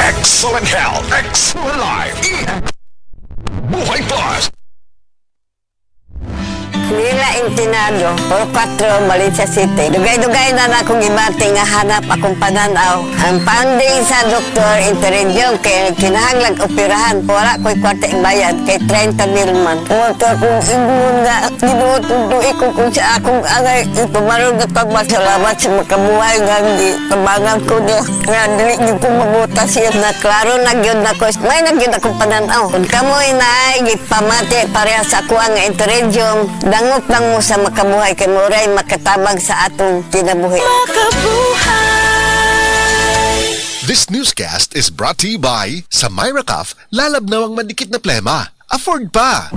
Excellent health, excellent life. Buhay Plus. Nila Intinado, Puro 4, Valencia City. Dugay-dugay na akong ibati nga hanap akong pananaw. Ang funding sa doktor Interregion kay kinahanglang operahan. Wala ko'y kwarta bayad kay 30 mil man. Pumunta akong ingon nga, ginutuduy ko kung sa akong angay. Pumarong na pagmasalamat sa makabuhay nga hindi. Kabangan ko niya. Nga dili niyo ko mabuta siya na klaro nagyod na ko. May nagyod akong pananaw. Kung kamoy na ipamati pareha sa ako ang Interregion, dangot lang mo sa makabuhay kay Muray makatabang sa atong kinabuhi. This newscast is brought to you by sa Myra Cuff, lalabnawang mandikit na plema. Afford pa!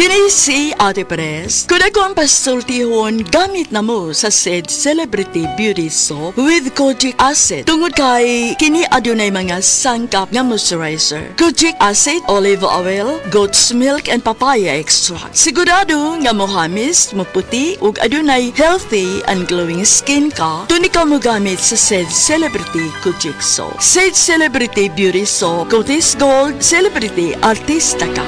Kini si Ate Perez. Kung ako ang pasultihon, gamit na mo sa said Celebrity Beauty Soap with Kojic Acid. Tungod kay kini adunay mga sangkap nga moisturizer. Kojic Acid, olive oil, goat's milk, and papaya extract. Sigurado nga mohamis, maputi, ug adunay healthy and glowing skin ka, tuni ka mo gamit sa said Celebrity Kojic Soap. Said Celebrity Beauty Soap, Cotis Gold, Celebrity Artista ka.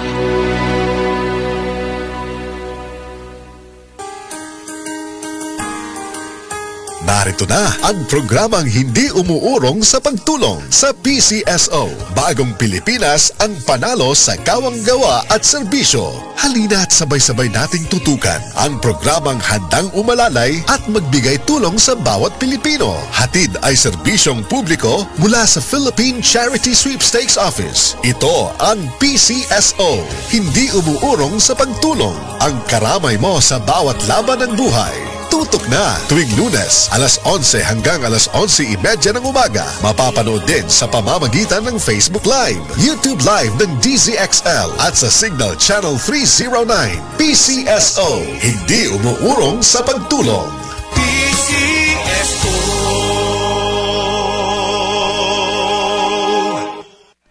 Narito na ang programang hindi umuurong sa pagtulong sa PCSO. Bagong Pilipinas ang panalo sa kawang-gawa at serbisyo. Halina at sabay-sabay nating tutukan ang programang handang umalalay at magbigay tulong sa bawat Pilipino. Hatid ay serbisyong publiko mula sa Philippine Charity Sweepstakes Office. Ito ang PCSO. Hindi umuurong sa pagtulong. Ang karamay mo sa bawat laban ng buhay. Tutok na tuwing Lunes, alas 11 hanggang alas 11:30 ng umaga. Mapapanood din sa pamamagitan ng Facebook Live, YouTube Live ng DZXL at sa Signal Channel 309. PCSO, hindi umuurong sa pagtulong. PCSO.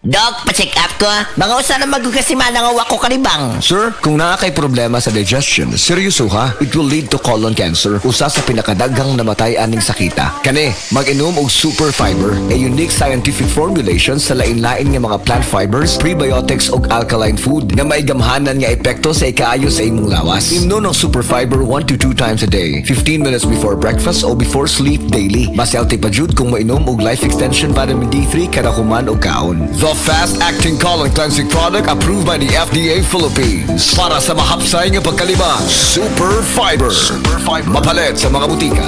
Dok, pa-check up ko. Mga usa na magugasiman nga wako kalibang. Sir, kung nakakay problema sa digestion, seryoso ha, it will lead to colon cancer, usa sa pinakadaghang namatay aning sakita. Kani, mag-inom og super fiber, a unique scientific formulation sa lain-lain nga mga plant fibers, prebiotics ug alkaline food nga maigamhanan nga epekto sa ikaayo sa imong lawas. Imnon ng super fiber 1 to 2 times a day, 15 minutes before breakfast o before sleep daily. Mas healthy pa jud kung mainom og life extension vitamin D3 kada human og kaon. The fast-acting colon cleansing product approved by the FDA Philippines. Para sa mahapsay nga pagkalima, Super Fiber. Mapalit sa mga butika.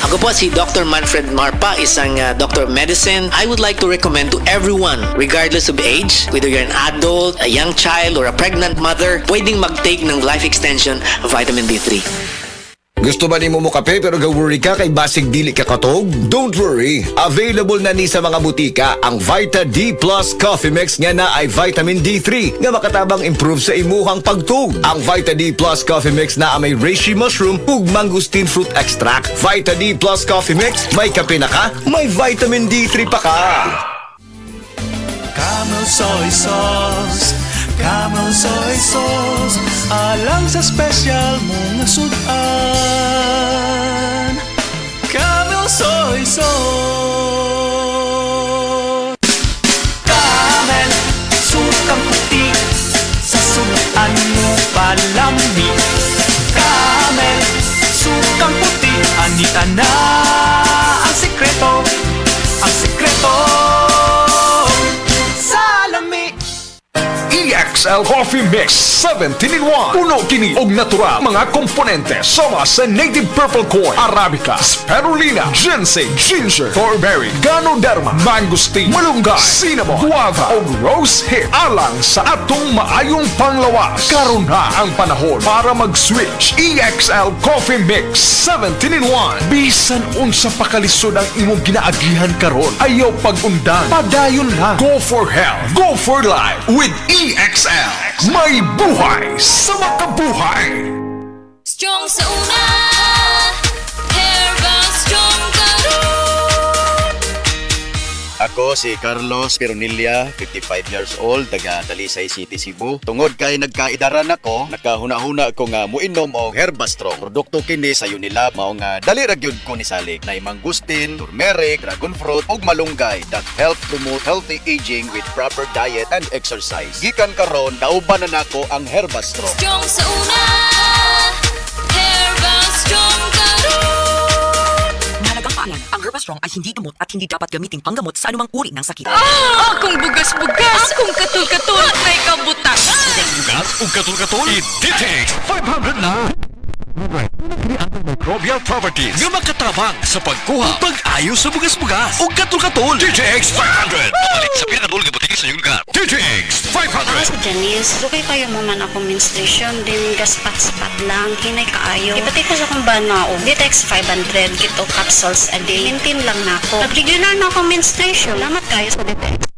Ako po si Dr. Manfred Marpa, isang doctor of medicine. I would like to recommend to everyone, regardless of age, whether you're an adult, a young child, or a pregnant mother, pwedeng mag-take ng life extension vitamin D3. Gusto ba nimo mo kape pero ga-worry ka kay basig dili ka katog? Don't worry. Available na ni sa mga butika ang Vita D Plus Coffee Mix nga na ay vitamin D3 nga makatabang improve sa imuhang pagtug. Ang Vita D Plus Coffee Mix na may reishi mushroom ug mangosteen fruit extract. Vita D Plus Coffee Mix, may kape na ka, may vitamin D3 pa ka. Camel soy sauce, Camel soy sauce, alang sa special mong sudan. Camel soy sauce. Camel, sukang puti, sa sudan mo palami. Camel, sukang puti, anita na ang sekreto, ang sekreto. EXL Coffee Mix 17-in-1. Puno kini og natural mga komponente sama sa native purple corn, arabica, spirulina, ginseng, ginger, thornberry, ganoderma, mangosteen, malunggay, cinnamon, guava ug rose hip alang sa atong maayong panglawas. Karon na ang panahon para mag-switch. EXL Coffee Mix 17-in-1. Bisan unsa pa kalisod ang imong ginaagihan karon, ayaw pag-undan, padayon lang. Go for health, go for life with EXL. May buhay sa makabuhay. Strong sa una, Herbal Strong Garden. Ako Ako si Carlos Pironilla, 55 years old, taga Talisay City, Cebu. Tungod kay nagkaidaran ako, nakahuna-huna ko nga muinom og Herbastrong. Produkto kini sa Unilab mao nga dali ra gyud ko ni salig na mangustin, turmeric, dragon fruit ug malunggay that help promote healthy aging with proper diet and exercise. Gikan karon kauban na nako ang Herbastrong. Strong sa una, Herbal Strong karon. Mahalagang paalam, ang Herbastrong ay hindi gamot at hindi dapat gamitin panggamot sa anumang uri ng sakit. Akong bugas-bugas, akong katul-katul, may kabutak. Bugas o katul-katul, i-detect 500 na. Microbial properties nga makatabang sa pagkuha pag-ayo sa bugas-bugas o katul-katul. DTX 500 Palit sa pinakadul nga butiki sa iyong lugar. DTX 500. Sa Janice, okay kayo mo man ako menstruation, din gaspat-spat lang, hinay kaayo. Ipati ko sa kong banao, DTX 500, kito capsules a day. Maintain lang na ako. Nag-regular na ako menstruation. Salamat kayo sa DTX.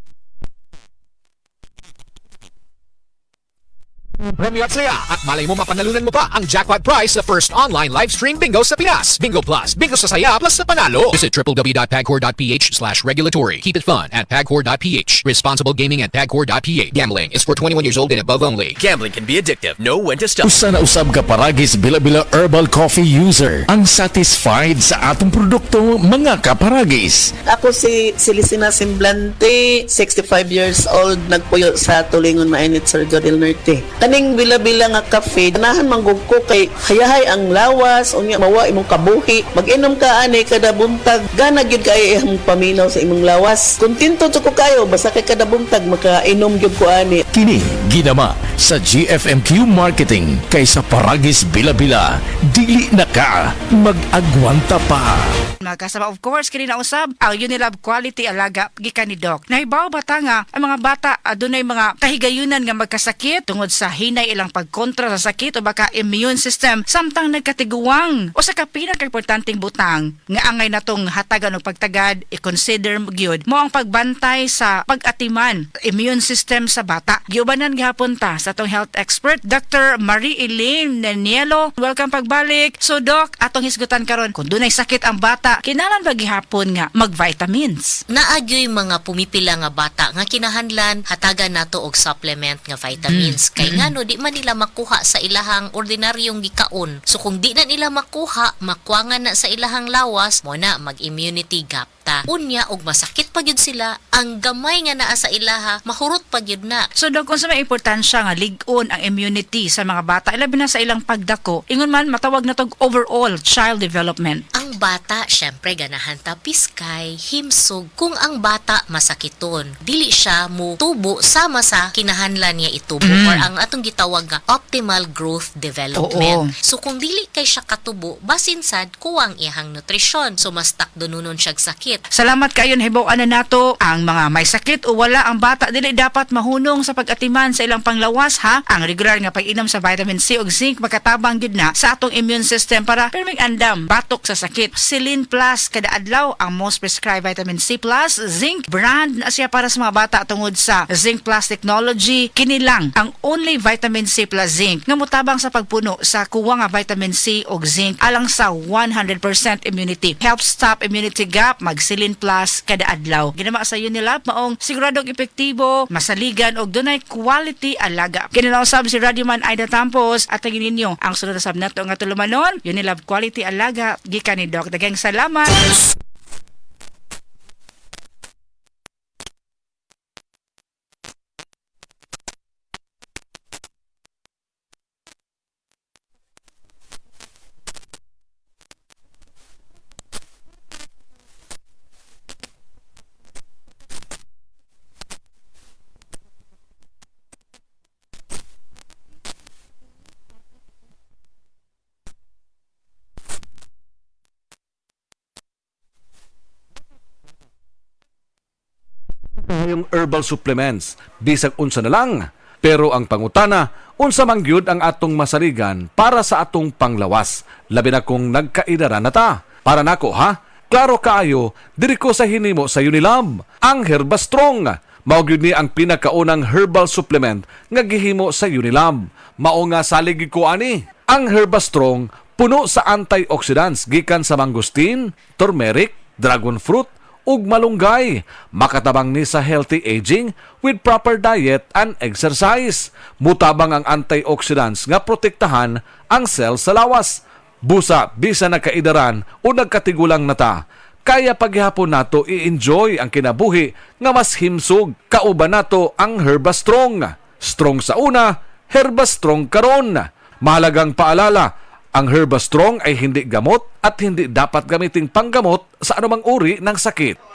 Premyo at saya at malay mo mapanalunan mo pa ang jackpot prize sa first online live stream bingo sa Pinas. Bingo Plus. Bingo sa saya plus sa panalo. Visit www.pagcor.ph/regulatory. Keep it fun at pagcor.ph. Responsible gaming at pagcor.ph. Gambling is for 21 years old and above only. Gambling can be addictive. Know when to stop. Usa na usab ka paragis bila-bila herbal coffee user. Ang satisfied sa atong produkto mga kaparagis. Ako si Celicina Semblante, 65 years old, nagpuyo sa Tulingon Mainit, Surigao del Norte. Kaning bila-bila nga kafe, ganahan manggug ko kay hayahay ang lawas, unya mawa imong kabuhi. Mag-inom ka ani kada buntag, gana gyud kay imong paminaw sa imong lawas. Kontento ko kayo basta kay kada buntag makainom gyud ko ani. Kini ginama sa GFMQ Marketing kaysa paragis bila-bila. Dili na ka mag-agwanta pa. Magkasama of course kini na usab ang Unilab Quality Alaga gikan ni Doc. Nahibaw bata nga ang mga bata adunay mga kahigayunan nga magkasakit tungod sa hinay ilang pagkontra sa sakit o baka immune system samtang nagkatiguang o sa pinaka-importanteng butang nga angay natong hatagan o pagtagad i-consider gyud mo ang pagbantay sa pag-atiman immune system sa bata. Giubanan gihapon ta sa atong health expert Dr. Marie-Elaine Nenielo. Welcome pagbalik. So Doc, atong hisgutan karon kung dunay sakit ang bata, kinahanglan ba gihapon nga mag-vitamins? Naagyoy mga pumipila nga bata nga kinahanglan hatagan nato og supplement nga vitamins kay ngano di man nila makuha sa ilahang ordinaryong gikaon. So kung di na nila makuha, makwangan na sa ilahang lawas, mo na mag-immunity gap ta. Unya og masakit pa gyud sila, ang gamay nga naa sa ilaha mahurot pa gyud na. So Dok, kung sa may importansya nga lig-on ang immunity sa mga bata, ilabi na sa ilang pagdako, ingon man matawag na tog overall child development. Ang bata, syempre ganahan ta piskay, himsog. Kung ang bata masakiton, dili siya mo tubo sama sa kinahanglan niya itubo or ang atong gitawag nga optimal growth development. So kung dili kay siya katubo, basin sad kuwang iyang nutrisyon. So mas takdonunon siya sakit. Salamat kayo nahibaw-an na nato ang mga may sakit o wala ang bata dili dapat mahunong sa pag-atiman sa ilang panglawas ha. Ang regular nga pag-inom sa vitamin C ug zinc makatabang gid na sa atong immune system para perming andam batok sa sakit. Silin Plus kada adlaw ang most prescribed vitamin C plus zinc brand na siya para sa mga bata tungod sa Zinc Plus technology. Kini lang ang only vitamin C plus zinc nga motabang sa pagpuno sa kuwa nga vitamin C ug zinc alang sa 100% immunity. Help stop immunity gap. Silin Plus kada adlaw. Ginama sa Unilab maong siguradong epektibo, masaligan og dunay quality alaga. Kinalausab si Radioman Aida Tampos at tagin ninyo ang sunod na sabnato nga tulumanon, Unilab Quality Alaga gikan ni Doc. Daghang salamat. Yung herbal supplements, bisag unsa na lang. Pero ang pangutana, unsa man gyud ang atong masaligan para sa atong panglawas. Labi na kung nagkaidara na ta. Para nako ha, klaro kaayo, diri ko sa hinimo sa Unilab, ang Herbastrong. Mao gyud ni ang pinakaunang herbal supplement nga gihimo sa Unilab. Mao nga salig ko ani. Ang Herbastrong puno sa antioxidants gikan sa mangustin, turmeric, dragon fruit, ug malunggay. Makatabang ni sa healthy aging with proper diet and exercise. Mutabang ang antioxidants nga protektahan ang cell sa lawas. Busa, bisa nagkaidaran o nagkatigulang nata. Kaya paghihapon nato i-enjoy ang kinabuhi nga mas himsog. Kauban nato ang Herbastrong. Strong sa una, Herbastrong karon. Mahalagang paalala, ang Herbastrong ay hindi gamot at hindi dapat gamiting panggamot sa anumang uri ng sakit.